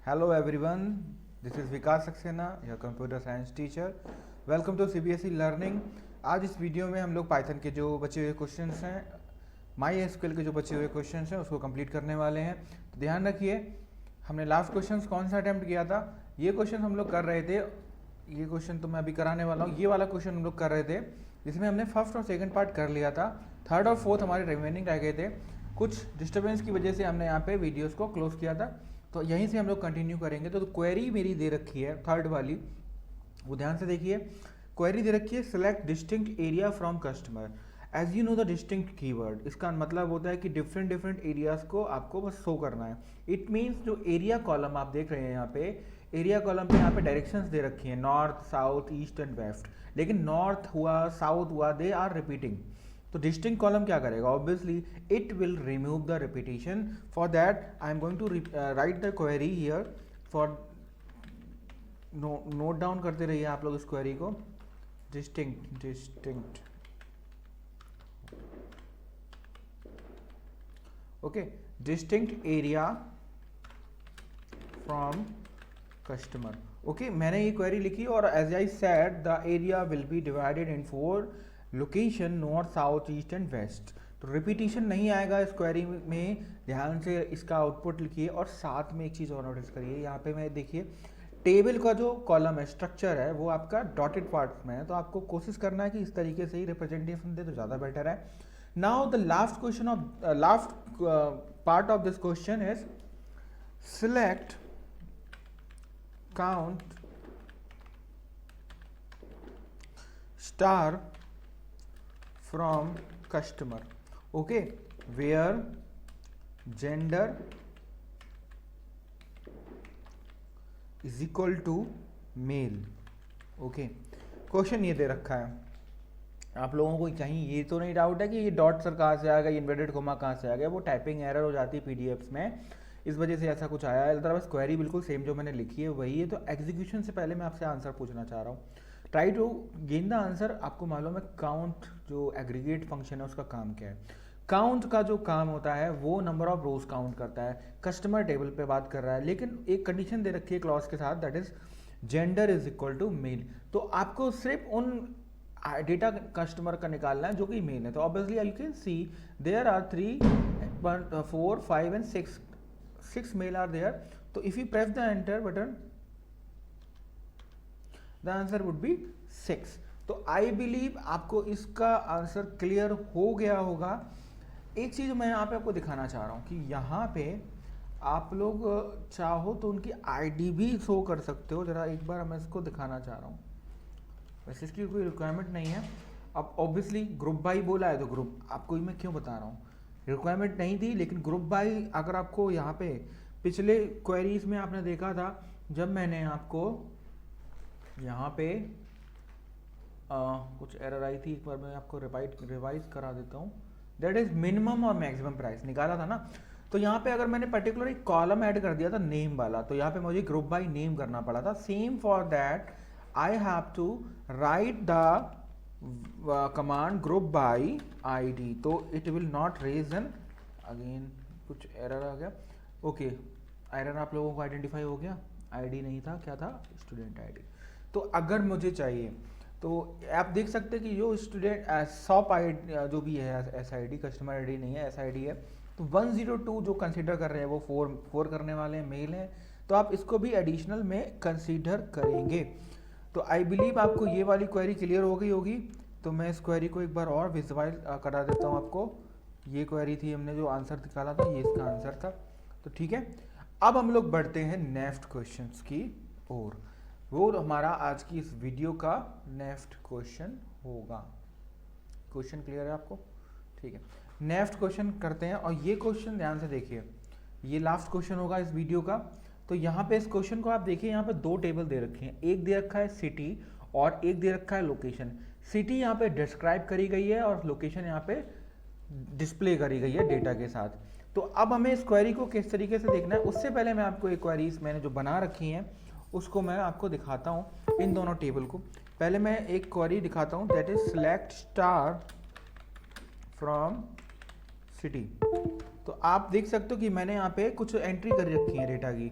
Hello everyone, this is Vikas Saxena, your computer science teacher. Welcome to CBSE Learning. आज इस video में हम लोग पाइथन के जो बचे हुए क्वेश्चंस हैं, MySQL के जो बचे हुए क्वेश्चंस हैं उसको कंप्लीट करने वाले हैं. तो ध्यान रखिए, हमने लास्ट क्वेश्चंस कौन सा अटेम्प्ट किया था. ये क्वेश्चन हम लोग कर रहे थे, ये क्वेश्चन तो मैं अभी कराने वाला हूँ. ये वाला क्वेश्चन हम लोग कर रहे थे जिसमें हमने फर्स्ट और सेकंड पार्ट कर लिया था. थर्ड और फोर्थ हमारे रिमेनिंग रह गए थे. कुछ डिस्टर्बेंस की वजह से हमने यहाँ पे वीडियोस को क्लोज किया था, तो यहीं से हम लोग कंटिन्यू करेंगे. तो क्वेरी मेरी दे रखी है थर्ड वाली, वो ध्यान से देखिए. क्वेरी दे रखी है select distinct area from customer. As you know the distinct keyword, इसका मतलब होता है कि डिफरेंट डिफरेंट एरियाज को आपको बस शो करना है. इट मीन्स जो एरिया कॉलम आप देख रहे हैं यहाँ पे, एरिया कॉलम पे यहाँ पे डायरेक्शंस दे रखी हैं north, south, east and west. लेकिन नॉर्थ हुआ, साउथ हुआ, दे आर रिपीटिंग. तो डिस्टिंक्ट कॉलम क्या करेगा? Obviously it will remove the repetition. For that I am going to write the query here. For note down करते रहिए आप लोग इस क्वेरी को. Distinct okay, distinct area from customer. Okay, मैंने ये क्वेरी लिखी और as I said the area will be divided in 4 location, north, south, east and west. तो रिपीटिशन नहीं आएगा इस क्वेरी में. ध्यान से इसका आउटपुट लिखिए. और साथ में एक चीज़ और नोटिस करिए, यहाँ पे मैं देखिए टेबल का जो कॉलम है, स्ट्रक्चर है, वो आपका डॉटेड पार्ट्स में है. तो आपको कोशिश करना है कि इस तरीके से ही रिप्रेजेंटेशन दे तो ज़्यादा बेटर है. Now the last question of last part of this question is select count star from customer. Okay, where gender is equal to male. Okay, question ये दे रखा है. आप लोगों को कहीं ये तो नहीं डाउट है कि ये डॉट सर कहाँ से आ गया, इन्वर्टेड कोमा कहाँ से आ गया? वो टाइपिंग एरर हो जाती है पीडीएफ्स में, इस वजह से ऐसा कुछ आया है. अदरवाइज क्वेरी बिल्कुल सेम जो मैंने लिखी है वही है. तो एग्जीक्यूशन से पहले मैं आपसे आंसर पूछना चाह रहा हूँ. Try to gain the answer. आपको मालूम है काउंट जो एग्रीगेट फंक्शन है उसका काम क्या है? काउंट का जो काम होता है वो नंबर ऑफ रोज काउंट करता है. कस्टमर टेबल पे बात कर रहा है, लेकिन एक कंडीशन दे रखी है क्लॉज के साथ, that is gender is equal to male. तो आपको सिर्फ उन डेटा कस्टमर का निकालना है जो कि मेल है. तो obviously you can see there are 3, 4, 5 and 6 male are there. तो if you press the enter button the answer would be 6. तो आई बिलीव आपको इसका आंसर क्लियर हो गया होगा. एक चीज़ मैं यहाँ पे आपको दिखाना चाह रहा हूँ कि यहाँ पे आप लोग चाहो तो उनकी आईडी भी शो कर सकते हो. ज़रा एक बार मैं इसको दिखाना चाह रहा हूँ. वैसे इसकी कोई रिक्वायरमेंट नहीं है. अब ऑब्वियसली ग्रुप बाई बोला है तो ग्रुप, आपको मैं क्यों बता रहा हूँ, रिक्वायरमेंट नहीं थी. लेकिन ग्रुप बाई अगर आपको यहाँ पे पिछले क्वेरीज में आपने देखा था, जब मैंने आपको यहाँ पे कुछ एरर आई थी, एक बार मैं आपको रिवाइज करा देता हूँ. दैट इज मिनिमम और मैक्सिमम प्राइस निकाला था ना. तो यहाँ पे अगर मैंने पर्टिकुलर एक कॉलम ऐड कर दिया था नेम वाला, तो यहाँ पे मुझे ग्रुप बाय नेम करना पड़ा था. Same for that I have to write the command group by ID. तो it will not reason. Again कुछ एरर आ गया. ओके, एरर आप लोगों को आइडेंटिफाई हो गया. आईडी नहीं था, क्या था? Student ID. तो अगर मुझे चाहिए तो आप देख सकते हैं कि जो स्टूडेंट शॉप आई जो भी है S I D, customer I D नहीं है, एस आई डी है. तो 102 जो कंसीडर कर रहे हैं वो 4 करने वाले हैं, मेल हैं. तो आप इसको भी एडिशनल में कंसीडर करेंगे. तो आई बिलीव आपको ये वाली क्वेरी क्लियर हो गई होगी. तो मैं इस क्वेरी को एक बार और विजुअलाइज करा देता हूँ आपको. ये क्वेरी थी, हमने जो आंसर निकाला था ये इसका आंसर था. तो ठीक है, अब हम लोग बढ़ते हैं नेक्स्ट क्वेश्चन की ओर. वो हमारा आज की इस वीडियो का नेक्स्ट क्वेश्चन होगा. क्वेश्चन क्लियर है आपको? ठीक है, नेक्स्ट क्वेश्चन करते हैं. और ये क्वेश्चन ध्यान से देखिए, ये लास्ट क्वेश्चन होगा इस वीडियो का. तो यहाँ पे इस क्वेश्चन को आप देखिए, यहाँ पे 2 टेबल दे रखे हैं. एक दे रखा है सिटी और एक दे रखा है लोकेशन. सिटी यहाँ पे डिस्क्राइब करी गई है और लोकेशन यहाँ पे डिस्प्ले करी गई है डेटा के साथ. तो अब हमें इस क्वेरी को किस तरीके से देखना है, उससे पहले मैं आपको एक क्वेरीज मैंने जो बना रखी हैं उसको मैं आपको दिखाता हूँ. इन दोनों टेबल को पहले मैं एक क्वेरी दिखाता हूँ, that is select star from city. तो आप देख सकते हो कि मैंने यहाँ पे कुछ एंट्री कर रखी है डेटा की.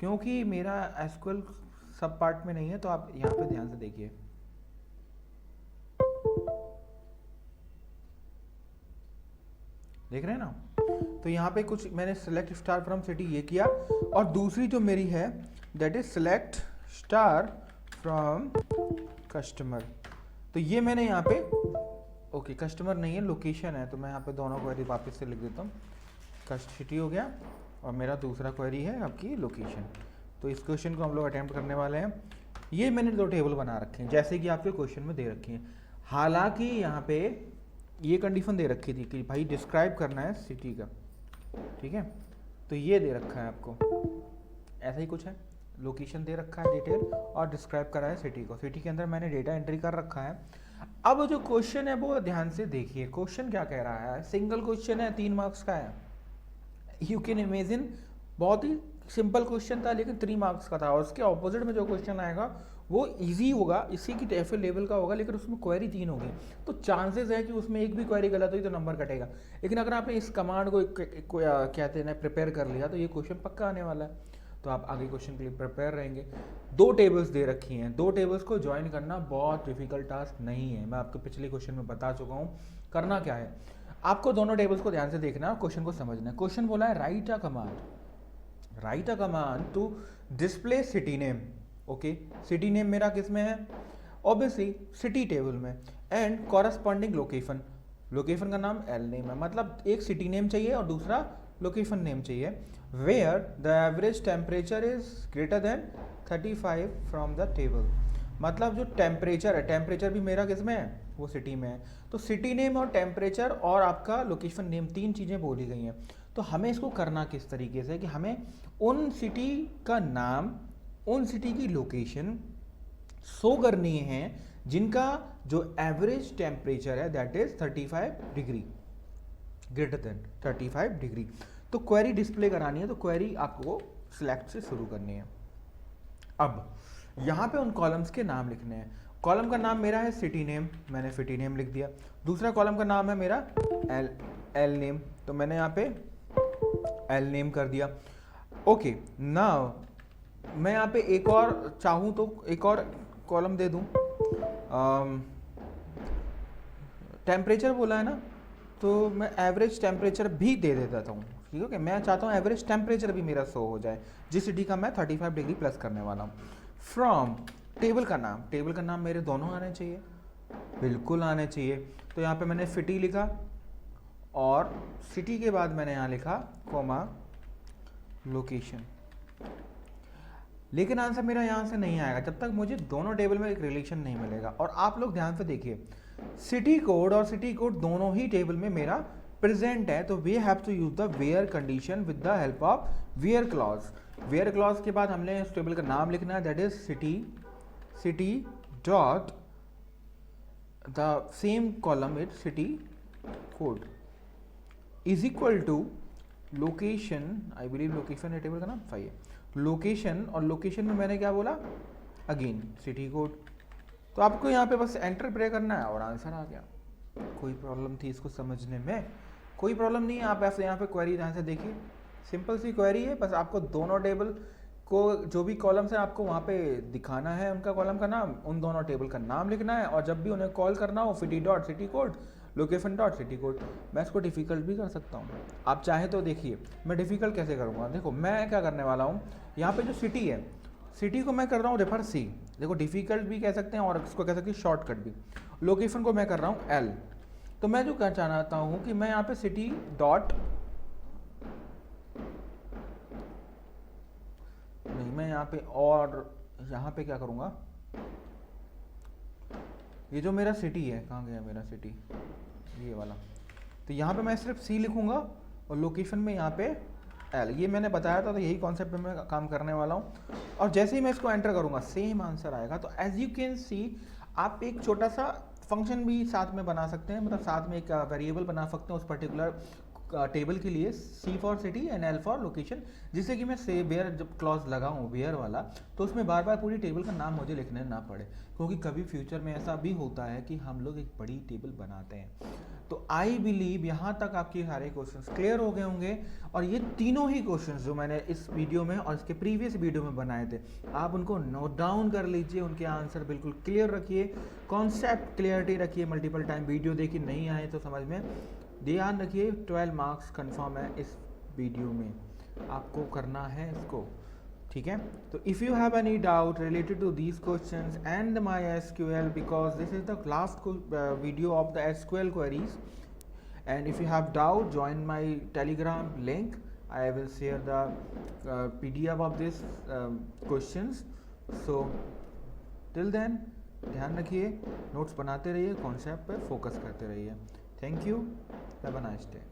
क्योंकि मेरा एसक्यूएल सब पार्ट में नहीं है, तो आप यहाँ पे ध्यान से देखिए। देख रहे हैं ना, तो यहाँ पे कुछ मैंने सेलेक्ट स्टार फ्रॉम सिटी ये किया, और दूसरी जो मेरी है that is select star from customer. तो ये मैंने यहाँ पे ओके कस्टमर नहीं है, लोकेशन है, तो मैं यहाँ पे दोनों क्वेरी वापस से लिख देता हूँ। कस्ट सिटी हो गया और मेरा दूसरा क्वेरी है आपकी लोकेशन। तो इस क्वेश्चन को हम लोग अटेम्प्ट करने वाले हैं। ये मैंने दो टेबल बना रखे हैं जैसे कि आपके क्वेश्चन में दे रखी हैं। हालांकि यहाँ पे ये कंडीशन दे रखी थी कि भाई डिस्क्राइब करना है सिटी का, ठीक है, तो ये दे रखा है आपको, ऐसा ही कुछ है, लोकेशन दे रखा है डिटेल और डिस्क्राइब करा है सिटी को। सिटी के अंदर मैंने डेटा एंट्री कर रखा है। अब जो क्वेश्चन है वो ध्यान से देखिए, क्वेश्चन क्या कह रहा है, सिंगल क्वेश्चन है, 3 मार्क्स का है। यू कैन इमेजिन बहुत ही सिंपल क्वेश्चन था लेकिन 3 मार्क्स का था, और उसके ऑपोजिट में जो क्वेश्चन आएगा वो इजी होगा, इसी की टेफल लेवल का होगा, लेकिन उसमें क्वेरी 3 होगी, तो चांसेस है कि उसमें एक भी क्वेरी गलत हुई तो नंबर कटेगा। लेकिन अगर आपने इस कमांड को कहते हैं प्रिपेयर कर लिया तो ये क्वेश्चन पक्का आने वाला है, तो आप आगे क्वेश्चन के लिए प्रिपेयर रहेंगे। 2 टेबल्स दे रखी हैं, 2 टेबल्स को ज्वाइन करना बहुत डिफिकल्ट टास्क नहीं है, मैं आपको पिछले क्वेश्चन में बता चुका हूँ। करना क्या है, आपको दोनों टेबल्स को ध्यान से देखना है, क्वेश्चन को समझना है। क्वेश्चन बोला है write a command to display city name. Okay, city name मेरा किस में है, ऑब्वियसली सिटी टेबल में, एंड कॉरस्पॉन्डिंग लोकेशन, लोकेशन का नाम एल नेम है, मतलब एक सिटी नेम चाहिए और दूसरा लोकेशन नेम चाहिए। Where the average temperature is greater than 35 from the table, मतलब जो टेम्परेचर है, टेम्परेचर भी मेरा किस में है, वो सिटी में है। तो सिटी नेम और टेम्परेचर और आपका लोकेशन नेम 3 चीज़ें बोली गई हैं। तो हमें इसको करना किस तरीके से कि हमें उन सिटी का नाम, उन सिटी की लोकेशन शो करनी है जिनका जो एवरेज टेम्परेचर है that is 35 degree, greater than 35 degree. तो क्वेरी डिस्प्ले करानी है, तो क्वेरी आपको सिलेक्ट से शुरू करनी है। अब यहाँ पे उन कॉलम्स के नाम लिखने हैं। कॉलम का नाम मेरा है सिटी नेम, मैंने सिटी नेम लिख दिया। दूसरा कॉलम का नाम है मेरा एल नेम, तो मैंने यहाँ पे एल नेम कर दिया। ओके, नाउ मैं यहाँ पे एक और चाहूँ तो एक और कॉलम दे दूँ, टेम्परेचर बोला है ना, तो मैं एवरेज टेम्परेचर भी दे देता हूँ, ठीक है। मैं चाहता हूँ एवरेज टेम्परेचर भी मेरा शो हो जाए, जिस सिटी का मैं 35 डिग्री प्लस करने वाला हूँ। फ्रॉम टेबल का नाम, टेबल का नाम मेरे दोनों आने चाहिए, बिल्कुल आने चाहिए। तो यहाँ पे मैंने सिटी लिखा और सिटी के बाद मैंने यहाँ लिखा कॉमा लोकेशन, लेकिन आंसर मेरा यहाँ से नहीं आएगा जब तक मुझे दोनों टेबल में एक रिलेशन नहीं मिलेगा। और आप लोग ध्यान से देखिए, सिटी कोड और सिटी कोड दोनों ही टेबल में मेरा प्रेजेंट है, तो we have to use the where condition with the help of where clause. Where clause के बाद हमने इस टेबल का नाम लिखना है, that is city dot the same column it city code is equal to location, I believe location है table का नाम 5 है, लोकेशन, और लोकेशन में मैंने क्या बोला, अगेन सिटी कोड। तो आपको यहाँ पे बस एंटर प्रेस करना है और आंसर आ गया। कोई प्रॉब्लम थी इसको समझने में? कोई प्रॉब्लम नहीं है। आप ऐसे यहाँ पे क्वेरी ध्यान से देखिए, सिंपल सी क्वेरी है, बस आपको दोनों टेबल को जो भी कॉलम्स है आपको वहाँ पे दिखाना है, उनका कॉलम का नाम, उन दोनों टेबल का नाम लिखना है, और जब भी उन्हें कॉल करना हो city dot city code, location dot city code. मैं इसको डिफ़िकल्ट भी कर सकता हूँ, आप चाहे तो देखिए मैं डिफ़िकल्ट कैसे करूँगा। देखो मैं क्या करने वाला हूँ, यहाँ पे जो सिटी है, सिटी को मैं कर रहा हूँ रेफर सी, देखो डिफ़िकल्ट भी कह सकते हैं और इसको कह सकते हैं शॉर्टकट भी। लोकेशन को मैं कर रहा हूँ एल, तो मैं जो कहना चाहता हूँ कि मैं यहाँ पे सिटी डॉट, नहीं मैं यहाँ पे, और यहाँ पे क्या करूँगा, ये जो मेरा सिटी है, कहाँ गया मेरा सिटी, ये वाला, तो यहाँ पे मैं सिर्फ सी लिखूँगा और लोकेशन में यहाँ पे एल। ये मैंने बताया था, तो यही कॉन्सेप्ट पे मैं काम करने वाला हूँ। और जैसे ही मैं इसको एंटर करूँगा सेम आंसर आएगा। तो एज यू कैन सी, आप एक छोटा सा फंक्शन भी साथ में बना सकते हैं, मतलब साथ में एक वेरिएबल बना सकते हैं उस पर्टिकुलर टेबल के लिए C for city and L for location, जिससे कि मैं से वेयर जब क्लॉज लगाऊं वेयर वाला, तो उसमें बार बार पूरी टेबल का नाम मुझे लिखने ना पड़े, क्योंकि कभी फ्यूचर में ऐसा भी होता है कि हम लोग एक बड़ी टेबल बनाते हैं। तो आई बिलीव यहाँ तक आपके सारे क्वेश्चंस क्लियर हो गए होंगे, और ये तीनों ही क्वेश्चंस जो मैंने इस वीडियो में और इसके प्रीवियस वीडियो में बनाए थे, आप उनको नोट डाउन कर लीजिए, उनके आंसर बिल्कुल क्लियर रखिए, कॉन्सेप्ट क्लियरिटी रखिए, मल्टीपल टाइम वीडियो देखिए, नहीं आए तो समझ में, ध्यान रखिए 12 मार्क्स कंफर्म है इस वीडियो में, आपको करना है इसको, ठीक है। तो if you have any doubt related to these questions and MySQL, because this is the last video of the SQL queries, and if you have doubt, join my telegram link. I will share the PDF of this questions. So till then ध्यान रखिए, notes बनाते रहिए, concept पे focus करते रहिए। Thank you, have a nice day.